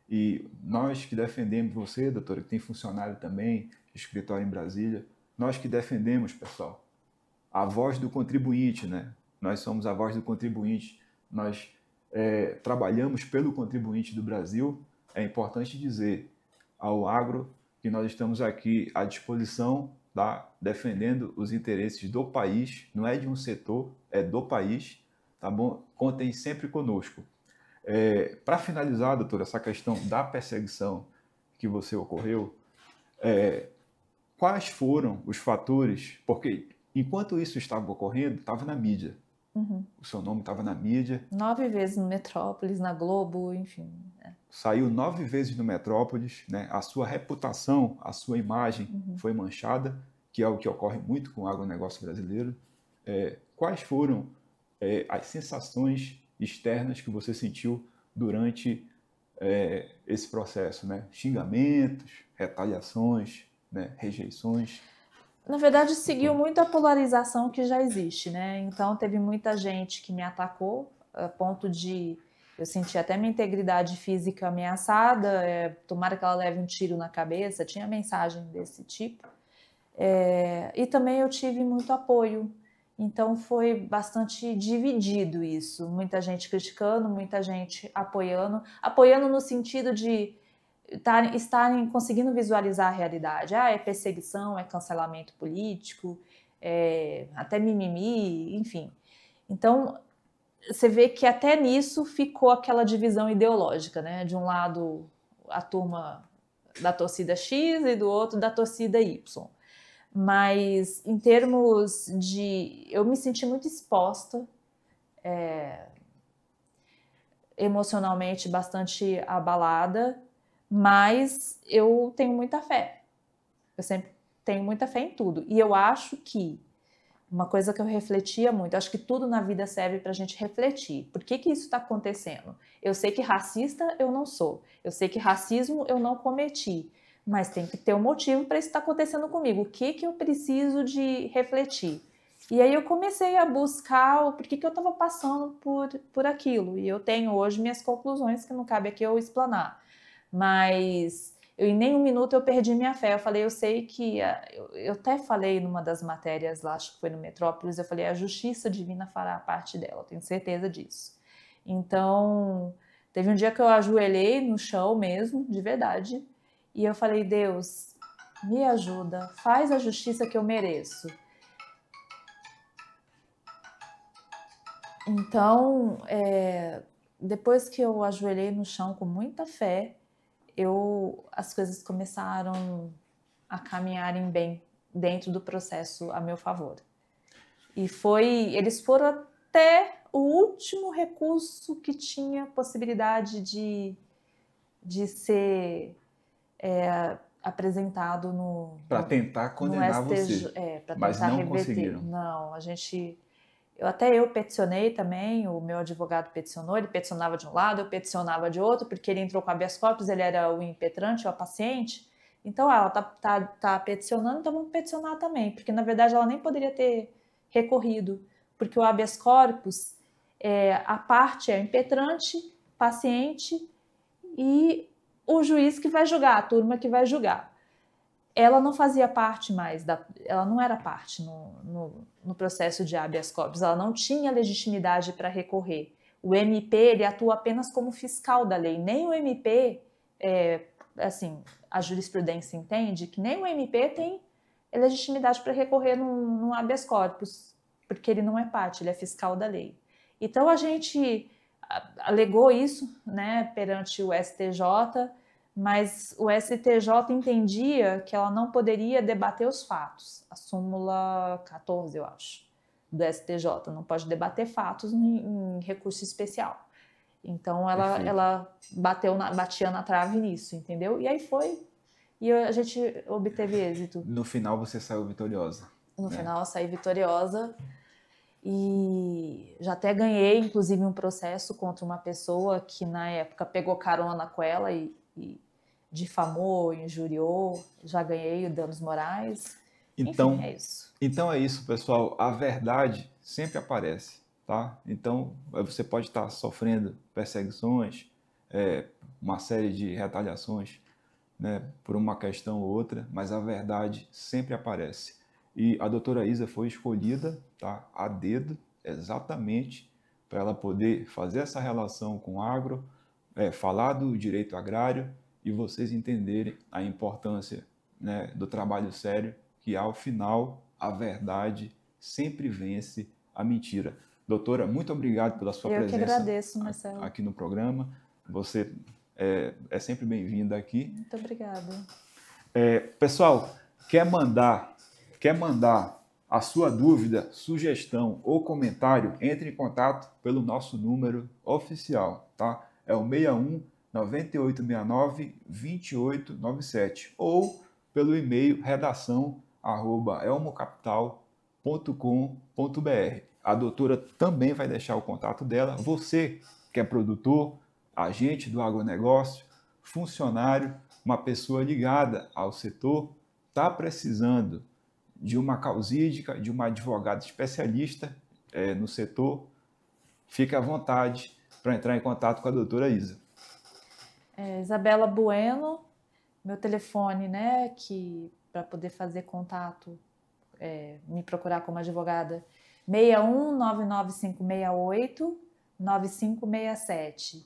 E nós que defendemos, você, doutora, que tem funcionário também, escritório em Brasília, nós que defendemos, pessoal, a voz do contribuinte, né? Nós somos a voz do contribuinte, nós trabalhamos pelo contribuinte do Brasil. É importante dizer ao agro que nós estamos aqui à disposição, tá? Defendendo os interesses do país, não é de um setor, é do país, tá bom? Contem sempre conosco. Para finalizar, doutor, essa questão da perseguição que você ocorreu, quais foram os fatores? Porque enquanto isso estava ocorrendo, estava na mídia. Uhum. O seu nome estava na mídia. 9 vezes no Metrópolis, na Globo, enfim. Saiu 9 vezes no Metrópolis, né? A sua reputação, a sua imagem foi manchada, que é o que ocorre muito com o agronegócio brasileiro. Quais foram as sensações externas que você sentiu durante esse processo, né? Xingamentos, retaliações, né? Rejeições? Na verdade, seguiu muito a polarização que já existe, né? Então, teve muita gente que me atacou, a ponto de eu sentir até minha integridade física ameaçada, tomara que ela leve um tiro na cabeça, tinha mensagem desse tipo. E também eu tive muito apoio, então foi bastante dividido isso. Muita gente criticando, muita gente apoiando no sentido de estarem conseguindo visualizar a realidade. É perseguição, é cancelamento político, até mimimi, enfim. Então, você vê que até nisso ficou aquela divisão ideológica, né? De um lado, a turma da torcida X e do outro da torcida Y. Mas, em termos de... Eu me senti muito exposta, emocionalmente bastante abalada, mas eu tenho muita fé. Eu sempre tenho muita fé em tudo. E eu acho que uma coisa que eu refletia muito, acho que tudo na vida serve para a gente refletir. Por que isso está acontecendo? Eu sei que racista eu não sou. Eu sei que racismo eu não cometi. Mas tem que ter um motivo para isso estar acontecendo comigo. O que eu preciso de refletir? E aí eu comecei a buscar o porquê que eu estava passando por aquilo. E eu tenho hoje minhas conclusões, que não cabe aqui eu explanar. Mas em nenhum minuto eu perdi minha fé. Eu falei, eu sei que... Eu até falei numa das matérias lá, acho que foi no Metrópolis, eu falei, a justiça divina fará parte dela, eu tenho certeza disso. Então, teve um dia que eu ajoelhei no chão mesmo, de verdade, e eu falei, Deus, me ajuda, faz a justiça que eu mereço. Então, depois que eu ajoelhei no chão com muita fé, as coisas começaram a caminharem bem dentro do processo a meu favor. E eles foram até o último recurso que tinha possibilidade de ser apresentado para tentar condenar você, para mas tentar não reverter. conseguiram. Não, eu peticionei também, o meu advogado peticionou, ele peticionava de um lado, eu peticionava de outro, porque ele entrou com habeas corpus, ele era o impetrante, o paciente. Então, ela tá peticionando, então vamos peticionar também, porque na verdade ela nem poderia ter recorrido, porque o habeas corpus, a parte é o impetrante, paciente e o juiz que vai julgar, a turma que vai julgar. Ela não fazia parte mais, ela não era parte no processo de habeas corpus, ela não tinha legitimidade para recorrer. O MP, ele atua apenas como fiscal da lei, nem o MP, assim, a jurisprudência entende que nem o MP tem legitimidade para recorrer num habeas corpus, porque ele não é parte, ele é fiscal da lei. Então a gente alegou isso, né, perante o STJ, mas o STJ entendia que ela não poderia debater os fatos. A súmula 14, eu acho, do STJ, não pode debater fatos em recurso especial. Então ela batia na trave nisso, entendeu? E aí foi, e a gente obteve êxito. No final você saiu vitoriosa. No final eu saí vitoriosa e já até ganhei, inclusive, um processo contra uma pessoa que na época pegou carona com ela e difamou, injuriou, já ganhei danos morais. Então, enfim, é isso. Então é isso, pessoal. A verdade sempre aparece, tá? Então, você pode estar sofrendo perseguições, uma série de retaliações, né, por uma questão ou outra, mas a verdade sempre aparece. e a doutora Isa foi escolhida, tá, a dedo, exatamente para ela poder fazer essa relação com o agro, falar do direito agrário e vocês entenderem a importância, né, do trabalho sério, que ao final a verdade sempre vence a mentira. Doutora, muito obrigado pela sua presença. Eu que agradeço, Marcelo. Aqui no programa. Você é sempre bem-vinda aqui. Muito obrigada. Pessoal, quer mandar a sua dúvida, sugestão ou comentário, entre em contato pelo nosso número oficial, tá? É o 61 9869 2897 ou pelo e-mail redação@elmocapital.com.br. A doutora também vai deixar o contato dela. Você que é produtor, agente do agronegócio, funcionário, uma pessoa ligada ao setor, está precisando de uma causídica, de uma advogada especialista no setor, fique à vontade para entrar em contato com a doutora Isa. Isabela Bueno, meu telefone, né, que para poder fazer contato, me procurar como advogada, 61 99568 9567.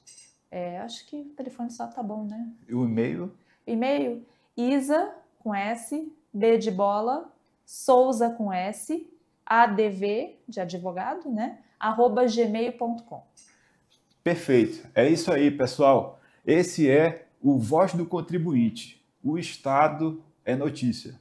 Acho que o telefone só tá bom, né? E o e-mail? E-mail, Isa, com S, B de bola, Souza, com S, ADV, de advogado, né? @gmail.com. Perfeito. É isso aí, pessoal. Esse é o Voz do Contribuinte. O Estado é notícia.